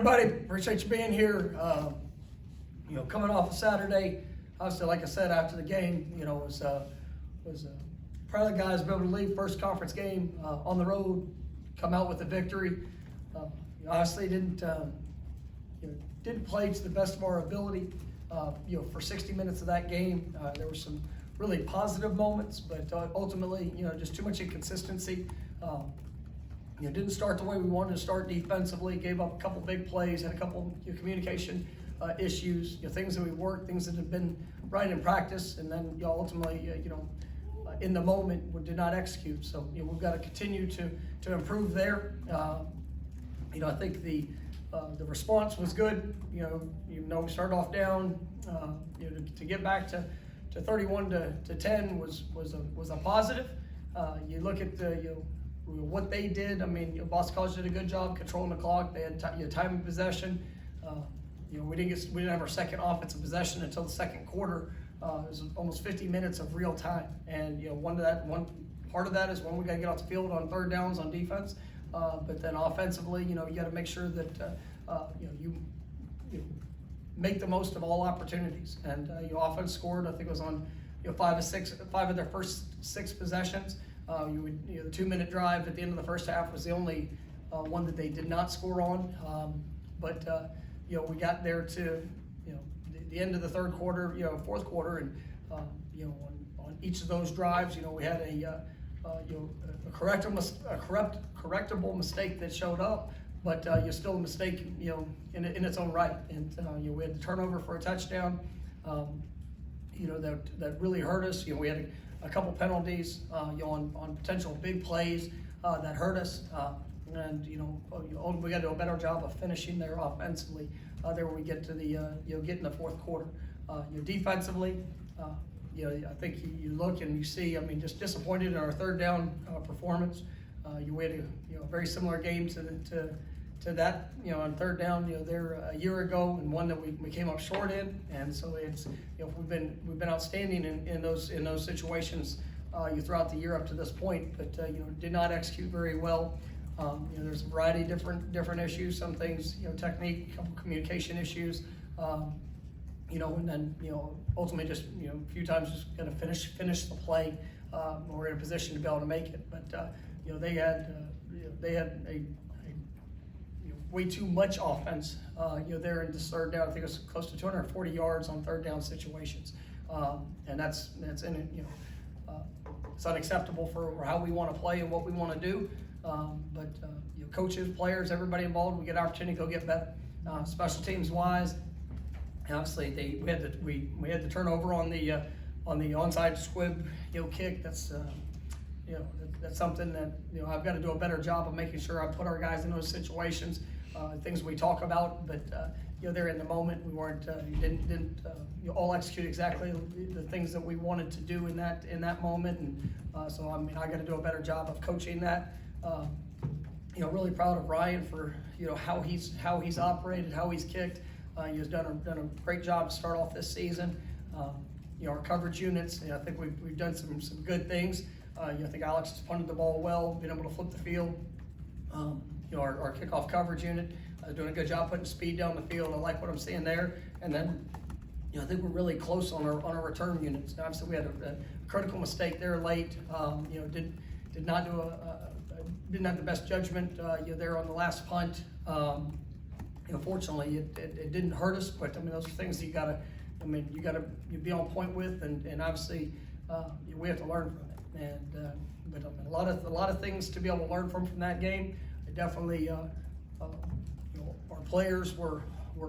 Everybody, appreciate you being here. Coming off a Saturday, obviously, like I said after the game, was proud of the guys be able to leave first conference game on the road, come out with a victory. Obviously, didn't play to the best of our ability. For 60 minutes of that game, there were some really positive moments, but ultimately, just too much inconsistency. Didn't start the way we wanted to start defensively, gave up a couple big plays, had a couple communication issues, things that we worked, things that have been right in practice, and then ultimately, in the moment, we did not execute. So we've got to continue to improve there. I think the response was good. Even though we started off down, to get back to 31 to 10 was a positive. You look at what they did. I mean, Boston College did a good job controlling the clock. They had time of possession. We didn't have our second offensive possession until the second quarter. It was almost 50 minutes of real time, and one part of that is when we got to get off the field on third downs on defense. But then offensively, you got to make sure that you make the most of all opportunities. And offense scored. I think it was on 5 of their first 6 possessions. The 2-minute drive at the end of the first half was the only one that they did not score on. But we got there to the end of the third quarter, fourth quarter, and on each of those drives, we had a correctable mistake that showed up, but you're still a mistake, in its own right. And we had the turnover for a touchdown, that really hurt us. We had a couple penalties, on potential big plays that hurt us, and we got to do a better job of finishing there offensively. There when we get to the get in the fourth quarter, defensively. I think you look and you see. I mean, just disappointed in our third down performance. We had a very similar game to that, on third down, there a year ago, and one that we came up short in, and so it's we've been outstanding in those situations throughout the year up to this point, but did not execute very well. There's a variety of different issues. Some things, technique, a couple communication issues, and then ultimately just a few times just gonna finish the play. We're in a position to be able to make it, but they had a way too much offense, there in this third down. I think it was close to 240 yards on third down situations, and that's in it. It's unacceptable for how we want to play and what we want to do. But coaches, players, everybody involved, we get an opportunity to go get better. Special teams wise, and obviously we had the turnover on the onside squib kick. That's that's something that I've got to do a better job of making sure I put our guys in those situations. Things we talk about, but they're in the moment. We weren't didn't all execute exactly the things that we wanted to do in that moment, and so I mean I got to do a better job of coaching that. Really proud of Ryan for how he's operated, how he's kicked. He's done a great job to start off this season. Our coverage units, I think we've done some good things. I think Alex has punted the ball well, been able to flip the field. Our kickoff coverage unit doing a good job putting speed down the field. I like what I'm seeing there. And then, I think we're really close on our return units. Obviously, we had a critical mistake there late. Did not do didn't have the best judgment there on the last punt. Fortunately, it didn't hurt us, but I mean those are things that you gotta be on point with, and obviously we have to learn from it. And but I mean, a lot of things to be able to learn from that game. Definitely, our players were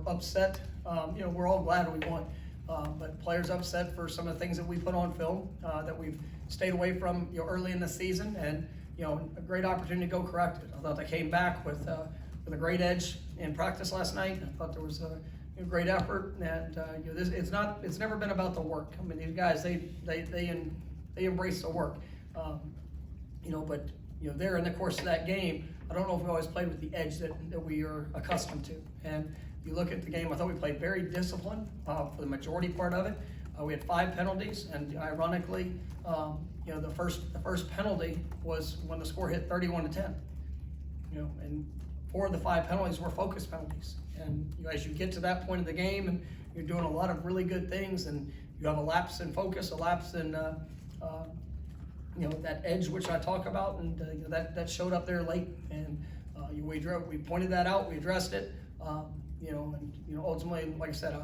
upset. We're all glad we won, but players upset for some of the things that we put on film that we've stayed away from early in the season, and a great opportunity to go correct it. I thought they came back with a great edge in practice last night. I thought there was a great effort, and it's never been about the work. I mean, these guys they embrace the work, but there in the course of that game, I don't know if we always played with the edge that we are accustomed to. And you look at the game, I thought we played very disciplined for the majority part of it. We had 5 penalties, and ironically, the first penalty was when the score hit 31 to 10. And 4 of the 5 penalties were focus penalties. And as you get to that point of the game and you're doing a lot of really good things and you have a lapse in focus, a lapse in that edge which I talk about, and that showed up there late. And we pointed that out, we addressed it. Ultimately, like I said, I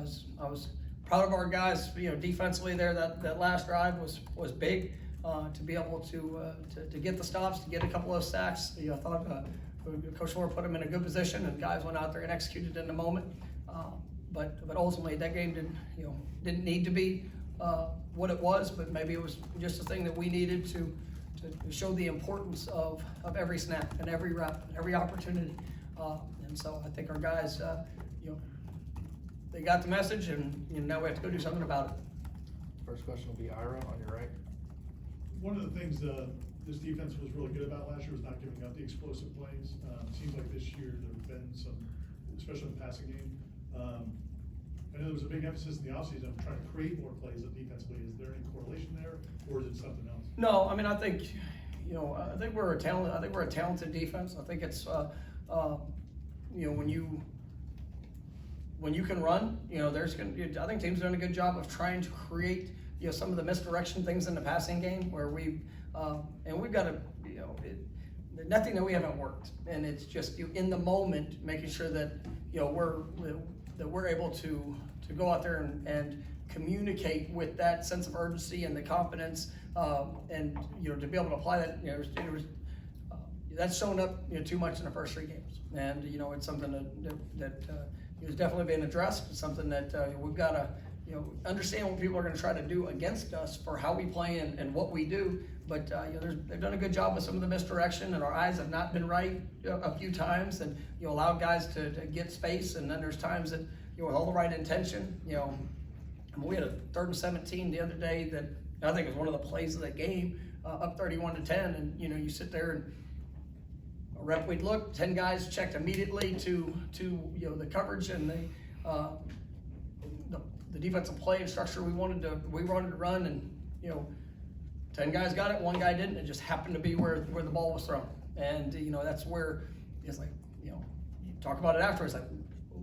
was proud of our guys. Defensively there, that last drive was big to be able to get the stops, to get a couple of sacks. I thought Coach Moore put them in a good position, and guys went out there and executed in the moment. But ultimately, that game didn't need to be what it was, but maybe it was just a thing that we needed to show the importance of every snap and every rep, and every opportunity. And so I think our guys, they got the message, and now we have to go do something about it. First question will be Ira on your right. One of the things this defense was really good about last year was not giving up the explosive plays. Seems like this year there have been some, especially in the passing game. I know there was a big emphasis in the offseason on trying to create more plays defensively. Is there any correlation there, or is it something else? No, I mean, I think we're a talented defense. I think it's when you can run, I think teams are doing a good job of trying to create some of the misdirection things in the passing game where we've got to nothing that we haven't worked, and it's just in the moment making sure that we're able to go out there and communicate with that sense of urgency and the confidence, and to be able to apply that. That's shown up too much in the first 3 games, and it's something that is definitely being addressed. It's something that we've got to understand what people are going to try to do against us for how we play and what we do. But they've done a good job with some of the misdirection, and our eyes have not been right a few times, and allowed guys to get space. And then there's times that with all the right intention, we had a 3rd and 17 the other day that I think was one of the plays of the game, up 31-10, and you sit there and a rep we'd look, 10 guys checked immediately to the coverage and the defensive play and structure we wanted to run, and 10 guys got it, 1 guy didn't. It just happened to be where the ball was thrown, and that's where it's like you talk about it afterwards. Like,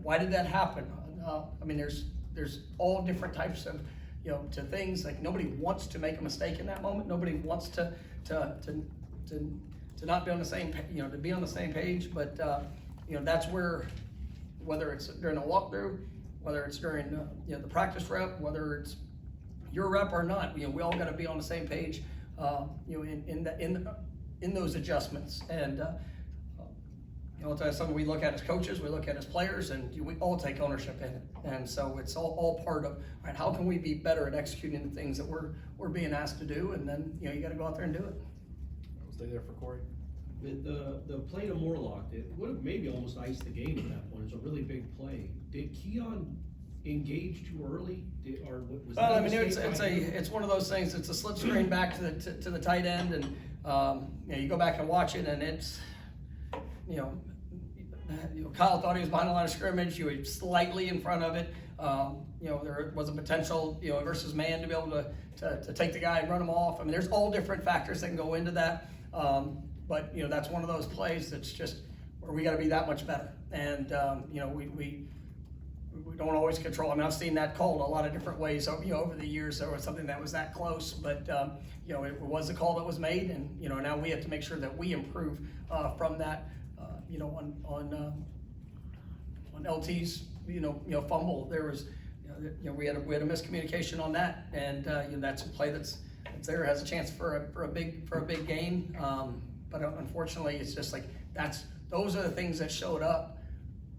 why did that happen? I mean, there's all different types of to things. Like, nobody wants to make a mistake in that moment. Nobody wants to not be on the same to be on the same page. But that's where, whether it's during a walkthrough, whether it's during the practice rep, whether it's your rep or not, we all got to be on the same page, in those adjustments. And I'll tell you something we look at as coaches, we look at as players, and we all take ownership in it. And so it's all part of, right, how can we be better at executing the things that we're being asked to do, and then you got to go out there and do it. I'll stay there for Corey. The play to Morlock, it would have maybe almost iced the game at that point. It's a really big play. Did Keon engage too early? Well, I mean, it's one of those things. It's a slip screen back to the tight end, and you go back and watch it, and it's Kyle thought he was behind the line of scrimmage. You were slightly in front of it. There was a potential versus man to be able to take the guy and run him off. I mean, there's all different factors that can go into that. But that's one of those plays that's just where we got to be that much better. And we don't always control. I mean, I've seen that called a lot of different ways. Over the years, there was something that was that close, but it was a call that was made, and now we have to make sure that we improve from that. On LT's fumble, there was we had a miscommunication on that, and that's a play that's there, has a chance for a big gain. But unfortunately, it's just like those are the things that showed up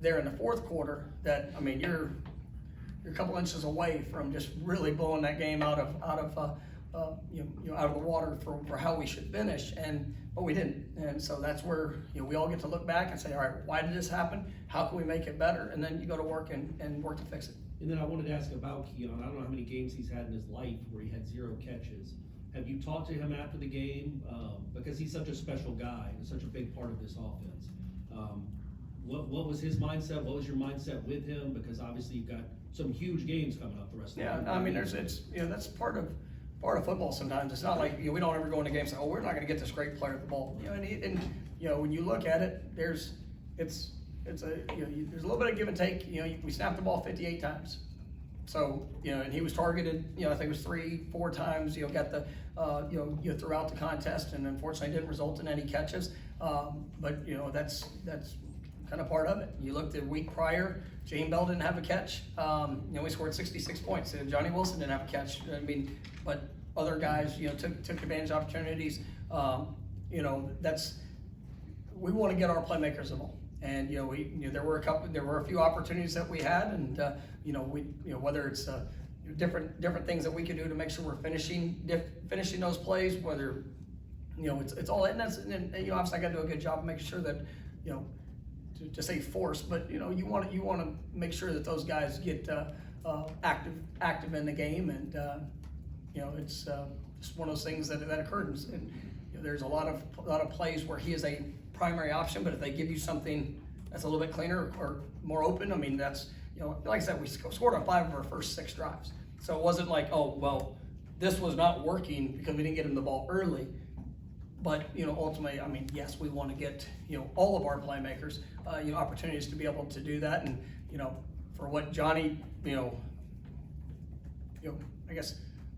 there in the 4th quarter. That, I mean, you're a couple inches away from just really blowing that game out of the water for how we should finish, but we didn't. And so that's where we all get to look back and say, all right, why did this happen? How can we make it better? And then you go to work and work to fix it. And then I wanted to ask about Keon. I don't know how many games he's had in his life where he had 0 catches. Have you talked to him after the game? Because he's such a special guy and such a big part of this offense. What was his mindset? What was your mindset with him? Because obviously you've got some huge games coming up the rest of the year. Yeah, I mean, that's part of football. Sometimes it's not like we don't ever go into games and say, oh, we're not going to get this great player at the ball. And when you look at it, there's it's a, there's a little bit of give and take. We snapped the ball 58 times. So, and he was targeted, I think it was 3-4 times, got the, throughout the contest, and unfortunately didn't result in any catches. But, that's kind of part of it. You looked at the week prior, Jaheim Bell didn't have a catch. We scored 66 points. And Johnny Wilson didn't have a catch. But other guys, took advantage of opportunities. We want to get our playmakers involved. And there were a few opportunities that we had, and whether it's different things that we can do to make sure we're finishing those plays, whether it's all in. And obviously I got to do a good job of making sure that to say force, but you want to make sure that those guys get active in the game, and it's just one of those things that occurred. And there's a lot of plays where he is a primary option, but if they give you something that's a little bit cleaner or more open, I mean, that's, like I said, we scored on 5 of our first 6 drives. So it wasn't like, oh, well, this was not working because we didn't get him the ball early. But, ultimately, I mean, yes, we want to get, all of our playmakers, opportunities to be able to do that. And, for what Johnny, I guess,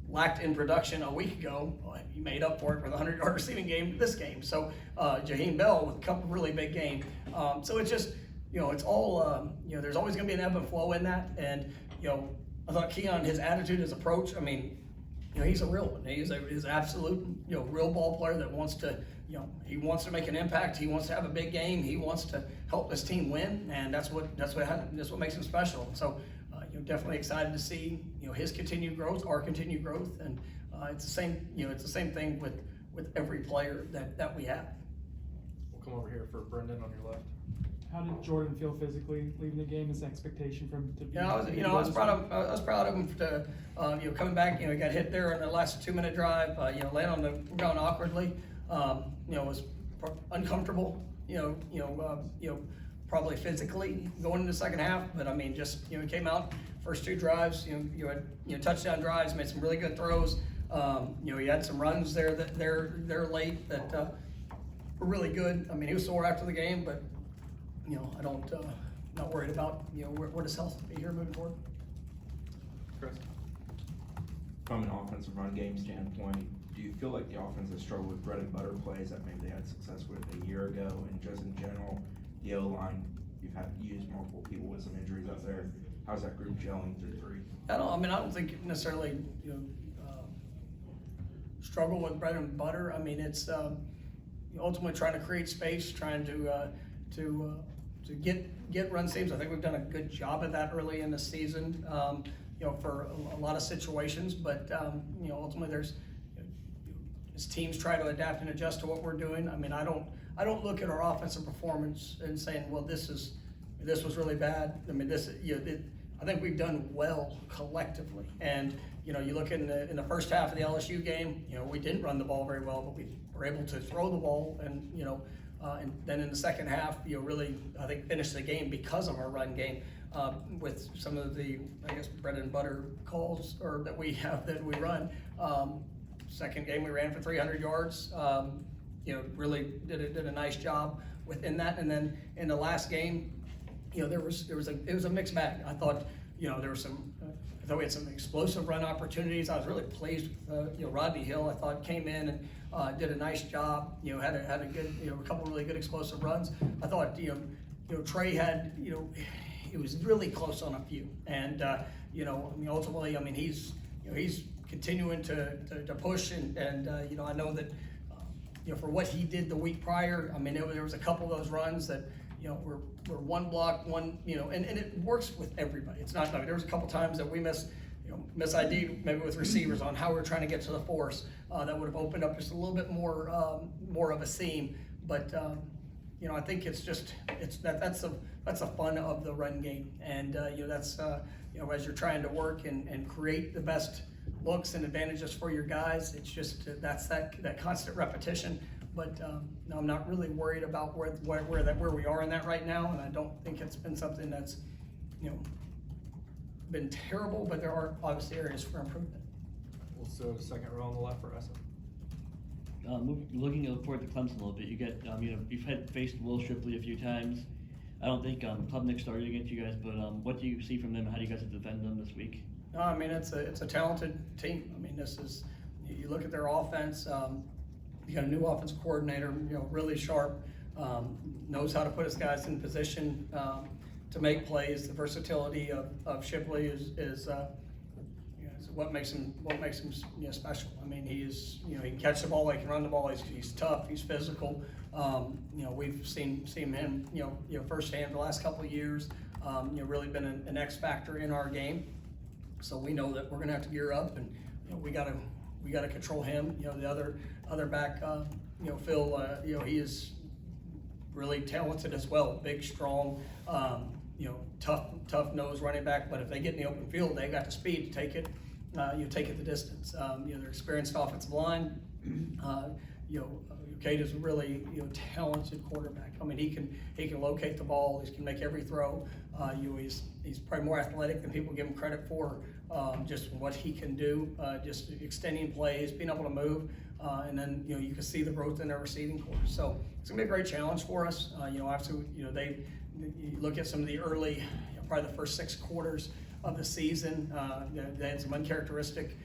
lacked in production a week ago, he made up for it with a 100-yard receiving game this game. So Jaheim Bell with a couple really big games. So it's just, it's all, there's always going to be an ebb and flow in that. And, I thought Keon, his attitude, his approach, I mean, he's a real one. He's an absolute, real ball player that wants to, he wants to make an impact. He wants to have a big game. He wants to help his team win, and that's what makes him special. So, definitely excited to see, his continued growth, our continued growth, and it's the same thing with every player that we have. We'll come over here for Brendan on your left. How did Jordan feel physically leaving the game? His expectation from to be. I was proud of him to coming back. He got hit there in the last 2-minute drive. Laying on the ground awkwardly. Was uncomfortable. Probably physically going into the second half. But I mean, just he came out first 2 drives. You had touchdown drives, made some really good throws. He had some runs there they're late that were really good. I mean, he was sore after the game, but. Not worried about, where does health be here moving forward. Chris? From an offensive run game standpoint, do you feel like the offense has struggled with bread and butter plays that maybe they had success with a year ago? And just in general, the O-line, you've had to use multiple people with some injuries out there. How's that group gelling through 3? I don't think necessarily, struggle with bread and butter. I mean, it's ultimately trying to create space, trying to get run seams. I think we've done a good job of that early in the season, for a lot of situations. But ultimately, there's as teams try to adapt and adjust to what we're doing. I mean, I don't look at our offensive performance and saying, well, this was really bad. I mean, I think we've done well collectively. And you look in the first half of the LSU game, we didn't run the ball very well, but we were able to throw the ball, and and then in the second half, really, I think, finished the game because of our run game with some of the, I guess, bread and butter calls that we run. Second game, we ran for 300 yards. Really did a nice job within that. And then in the last game, it was a mixed bag. I thought, there was some. I thought we had some explosive run opportunities. I was really pleased with Rodney Hill. I thought came in and did a nice job. Had a good a couple really good explosive runs. I thought Trey had it was really close on a few. And ultimately, he's continuing to push and I know that for what he did the week prior. There was a couple of those runs that. We're one block, and it works with everybody. It's not, there was a couple times that we miss ID maybe with receivers on how we're trying to get to the force. That would have opened up just a little bit more of a seam. But, I think that's the fun of the run game. And, that's, as you're trying to work and create the best looks and advantages for your guys, it's just, that's that constant repetition. But no, I'm not really worried about where we are in that right now, and I don't think it's been something that's been terrible. But there are obviously areas for improvement. We'll go to second row on the left for Essa. Looking forward to Clemson a little bit, you get you've faced Will Shipley a few times. I don't think Klubnik started against you guys, but what do you see from them? How do you guys defend them this week? No, I mean, it's a talented team. I mean, this is, you look at their offense, you got a new offensive coordinator, really sharp, knows how to put his guys in position to make plays. The versatility of Shipley is what makes him special. I mean, he is, he can catch the ball, he can run the ball, he's tough, he's physical. We've seen him, firsthand the last couple of years. Really been an X factor in our game. So we know that we're gonna have to gear up, and we gotta control him. The other back, Phil, he is really talented as well. Big, strong, tough nose running back. But if they get in the open field, they got the speed to take it. Take it the distance. Their experienced offensive line. Cade is a really talented quarterback. I mean, he can locate the ball. He can make every throw. He's probably more athletic than people give him credit for. Just what he can do, just extending plays, being able to move, and then you can see the growth in their receiving corps. So it's gonna be a great challenge for us. Obviously, you look at some of the early, probably the first 6 quarters of the season. They had some uncharacteristic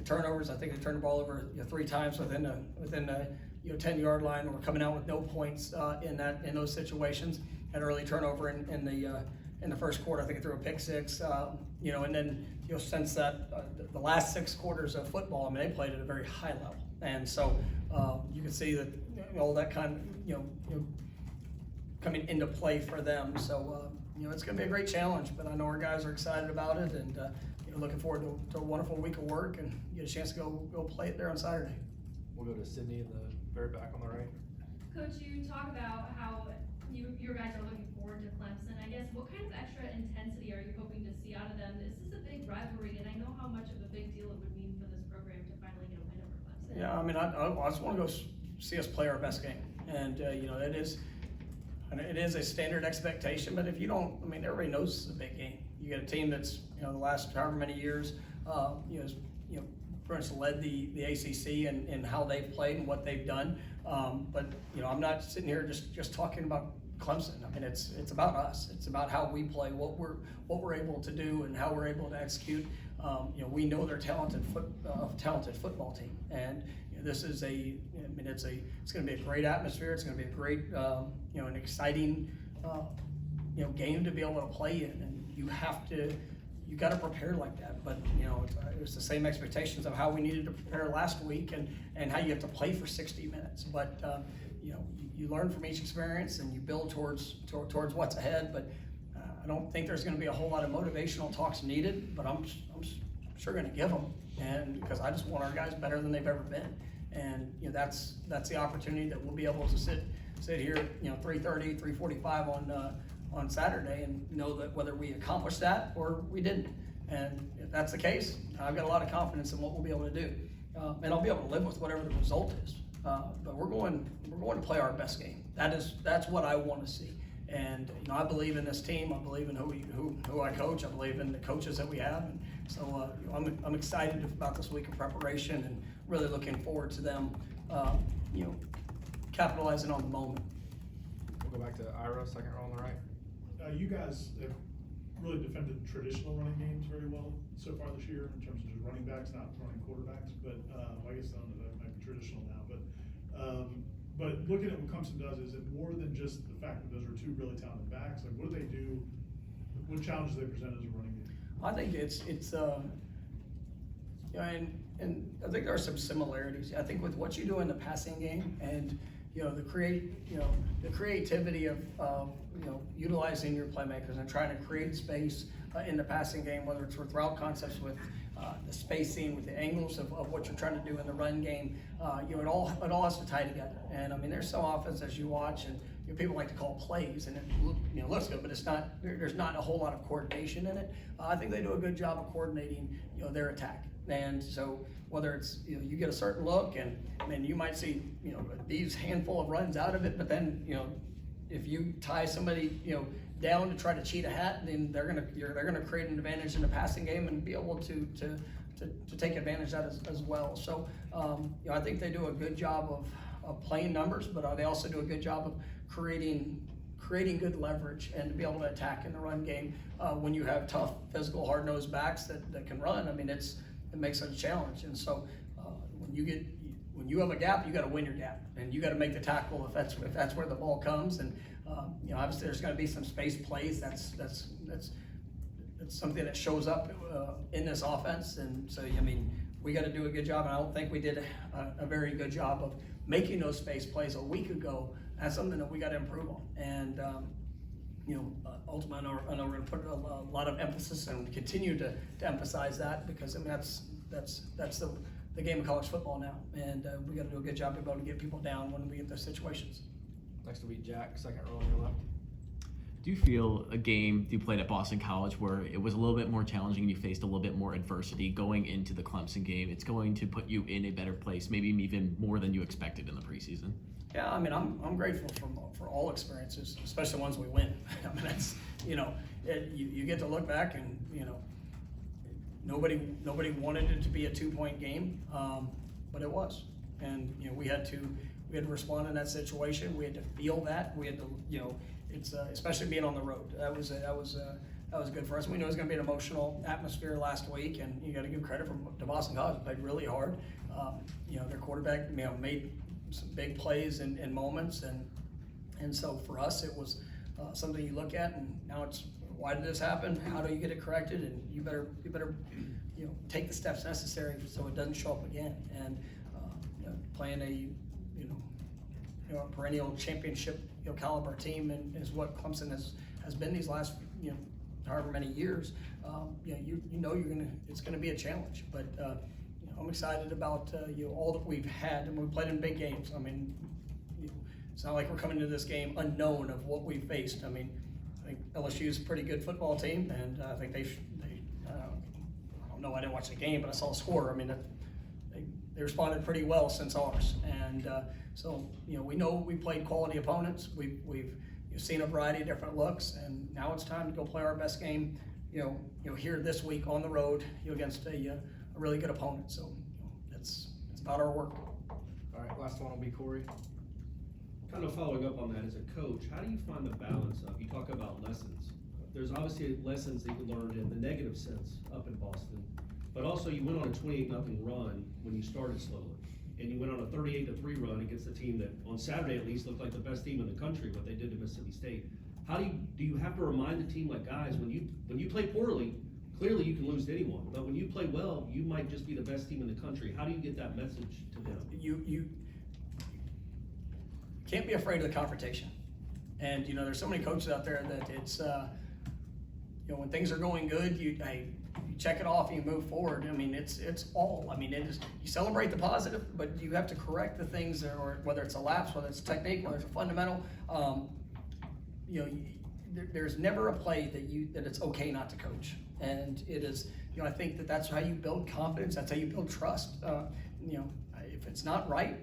turnovers. I think they turned the ball over 3 times within the 10-yard line. We're coming out with no points in those situations. Had an early turnover in the first quarter. I think it threw a pick 6. And then since that the last 6 quarters of football, I mean, they played at a very high level, and so you can see that all that kind of coming into play for them. So it's going to be a great challenge, but I know our guys are excited about it, and looking forward to a wonderful week of work and get a chance to go play it there on Saturday. We'll go to Sydney in the very back on the right. Coach, you talk about how your guys are looking forward to Clemson. I guess what kind of extra intensity are you hoping to see out of them? This is a big rivalry, and I know how much of a big deal it would mean for this program to finally get a win over Clemson. Yeah, I mean, I just want to go see us play our best game, and it is a standard expectation. But if you don't, I mean, everybody knows this is a big game. You got a team that's the last however many years, pretty much led the ACC and how they've played and what they've done. But I'm not sitting here just talking about Clemson. I mean, it's about us. It's about how we play, what we're able to do, and how we're able to execute. We know they're talented football team, and this is it's going to be a great atmosphere. It's going to be a great an exciting game to be able to play in, and you got to prepare like that. But it was the same expectations of how we needed to prepare last week, and how you have to play for 60 minutes. But you learn from each experience, and you build towards what's ahead. But I don't think there's going to be a whole lot of motivational talks needed. But I'm sure going to give them, and because I just want our guys better than they've ever been. And that's the opportunity that we'll be able to sit here 3:30, 3:45 on Saturday, and know that whether we accomplish that or we didn't. And if that's the case, I've got a lot of confidence in what we'll be able to do, and I'll be able to live with whatever the result is. But we're going to play our best game. That's what I want to see. And I believe in this team. I believe in who I coach. I believe in the coaches that we have. And so I'm excited about this week of preparation, and really looking forward to them, capitalizing on the moment. We'll go back to Ira, second row on the right. You guys have really defended traditional running games very well so far this year in terms of just running backs, not running quarterbacks. But I guess I don't know, that might be traditional now. But looking at what Clemson does, is it more than just the fact that those are 2 really talented backs? Like, what do they do? What challenges they present as a running game? I think it's and I think there are some similarities. I think with what you do in the passing game, and the creativity of utilizing your playmakers and trying to create space in the passing game, whether it's with route concepts, with the spacing, with the angles of what you're trying to do in the run game. It all has to tie together. And I mean, there's some offense as you watch, and people like to call plays, and it looks good, but it's not. There's not a whole lot of coordination in it. I think they do a good job of coordinating their attack. And so whether it's you get a certain look, and I mean, you might see these handful of runs out of it, but then if you tie somebody down to try to cheat a hat, then they're gonna create an advantage in the passing game and be able to take advantage of that as well. So I think they do a good job of playing numbers, but they also do a good job of creating creating good leverage and to be able to attack in the run game when you have tough, physical, hard-nosed backs that can run. I mean, it makes it a challenge. And so when you have a gap, you got to win your gap, and you got to make the tackle if that's where the ball comes. And obviously there's going to be some space plays. That's something that shows up in this offense. And so I mean, we got to do a good job. And I don't think we did a very good job of making those space plays a week ago. That's something that we got to improve on. And ultimately, I know we're going to put a lot of emphasis and continue to emphasize that, because I mean that's the game of college football now, and we got to do a good job of being able to get people down when we get those situations. Next will be Jack, second row on your left. Do you feel a game you played at Boston College where it was a little bit more challenging and you faced a little bit more adversity going into the Clemson game, it's going to put you in a better place, maybe even more than you expected in the preseason? Yeah, I mean, I'm grateful for all experiences, especially ones we win. I mean, that's, you get to look back and, nobody wanted it to be a 2-point game, but it was. And, we had to respond in that situation. We had to feel that. We had to, it's especially being on the road. That was good for us. We knew it was going to be an emotional atmosphere last week, and you got to give credit to Boston College. They played really hard. Their quarterback, made some big plays in moments, and so for us it was something you look at, and now it's, why did this happen? How do you get it corrected? And you better take the steps necessary so it doesn't show up again. And playing a perennial championship caliber team and is what Clemson has been these last however many years. It's gonna be a challenge, but I'm excited about all that we've had, and we've played in big games. I mean, it's not like we're coming into this game unknown of what we faced. I mean, I think LSU is a pretty good football team, and I think I don't know, I didn't watch the game, but I saw the score. I mean, they responded pretty well since ours, and so we know we played quality opponents. We've seen a variety of different looks, and now it's time to go play our best game. Here this week on the road against a really good opponent. So it's about our work. All right, last one will be Corey. Kind of following up on that, as a coach, how do you find the balance of, you talk about lessons. There's obviously lessons that you learned in the negative sense up in Boston, but also you went on a 28-0 run when you started slowly. And you went on a 38-3 run against a team that, on Saturday at least, looked like the best team in the country, what they did to Mississippi State. How do you have to remind the team, like, guys, when you play poorly, clearly you can lose to anyone, but when you play well, you might just be the best team in the country. How do you get that message to them? You can't be afraid of the confrontation. And there's so many coaches out there that it's when things are going good, you check it off and you move forward. I mean, it's all. I mean, it is, you celebrate the positive, but you have to correct the things, or whether it's a lapse, whether it's a technique, whether it's a fundamental. There's never a play that it's okay not to coach, and it is. I think that's how you build confidence. That's how you build trust. If it's not right,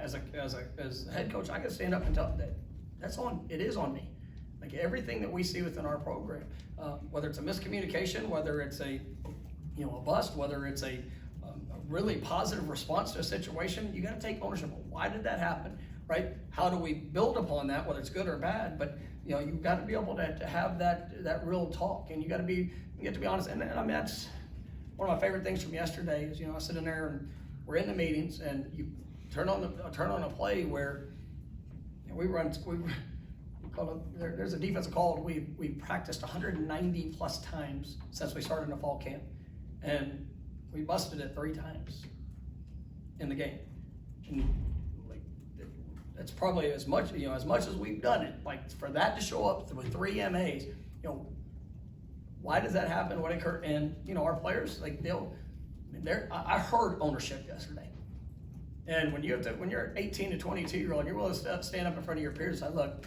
as a head coach, I got to stand up and tell that it is on me. Like everything that we see within our program, whether it's a miscommunication, whether it's a bust, whether it's a really positive response to a situation, you got to take ownership. Why did that happen, right? How do we build upon that, whether it's good or bad? But you've got to be able to have that real talk, and you have to be honest. And I mean, that's one of my favorite things from yesterday. Is I sit in there and we're in the meetings, and you turn on a play where there's a defensive call. We practiced 190 plus times since we started in the fall camp, and we busted it 3 times in the game. And that's probably as much as we've done it. Like, for that to show up with 3 MAs, why does that happen? What occurred? And our players, I heard ownership yesterday. And when you're 18 to 22-year-old, you're willing to stand up in front of your peers and say, look,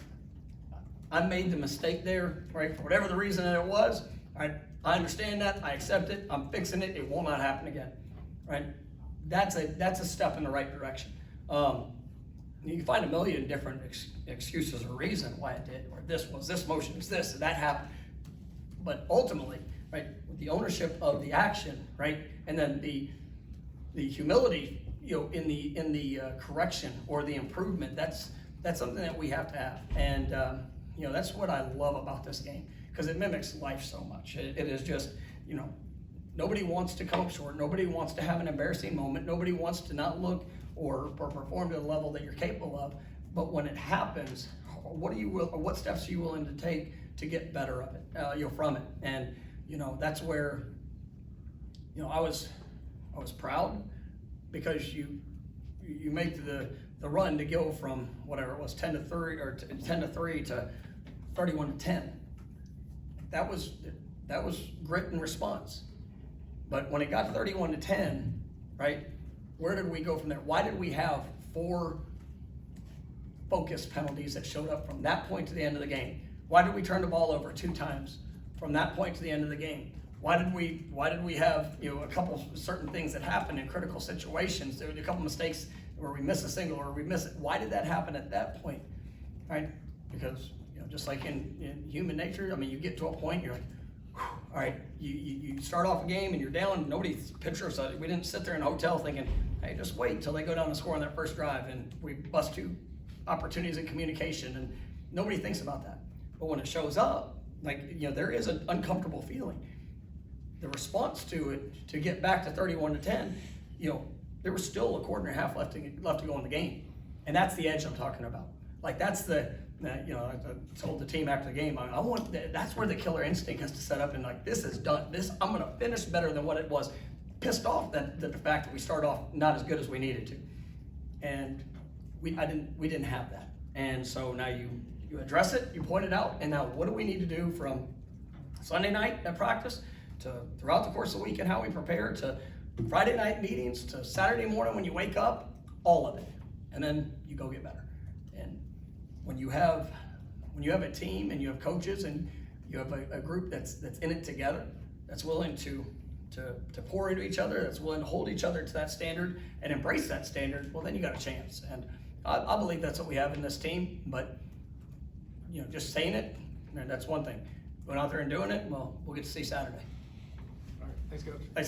I made the mistake there, right? For whatever the reason that it was, right? I understand that. I accept it. I'm fixing it. It will not happen again, right? That's a step in the right direction. You can find a million different excuses or reason why it did, or this motion is this, and that happened. But ultimately, right, with the ownership of the action, right, and then the humility, in the correction or the improvement, that's That's something that we have to have. And, you know, that's what I love about this game, because it mimics life so much. It is just, you know, nobody wants to come up short. Nobody wants to have an embarrassing moment. Nobody wants to not look or perform to the level that you're capable of. But when it happens, what steps are you willing to take to get better of it, you know, from it? And, you know, that's where, you know, I was proud, because you make the run to go from whatever it was, 10-3 or 10-3 to 31-10. That was grit and response. But when it got 31-10, right, where did we go from there? Why did we have 4 focused penalties that showed up from that point to the end of the game? Why did we turn the ball over 2 times from that point to the end of the game? Why did we have, you know, a couple certain things that happened in critical situations? There were a couple mistakes where we miss a single or we miss it. Why did that happen at that point? Right? Because, you know, just like in human nature, I mean, you get to a point, you're like, all right, you start off a game and you're down. Nobody's pictures. We didn't sit there in a hotel thinking, hey, just wait until they go down and score on their first drive and we bust 2 opportunities in communication, and nobody thinks about that. But when it shows up, like, you know, there is an uncomfortable feeling. The response to it, to get back to 31-10, you know, there was still a quarter and a half left to go in the game, and that's the edge I'm talking about. Like, that's the you know, I told the team after the game, I want that's where the killer instinct has to set up, and like, this is done. I'm gonna finish better than what it was. Pissed off that the fact that we start off not as good as we needed to, and we didn't have that. And so now you address it, you point it out, and now what do we need to do from Sunday night at practice to throughout the course of the week and how we prepare to Friday night meetings to Saturday morning when you wake up, all of it, and then you go get better. And when you have a team and you have coaches and you have a group that's in it together, that's willing to pour into each other, that's willing to hold each other to that standard and embrace that standard, well, then you got a chance. And I believe that's what we have in this team. But, you know, just saying it, that's one thing. Going out there and doing it, well, we'll get to see Saturday. All right, thanks, Coach. Thanks, guys.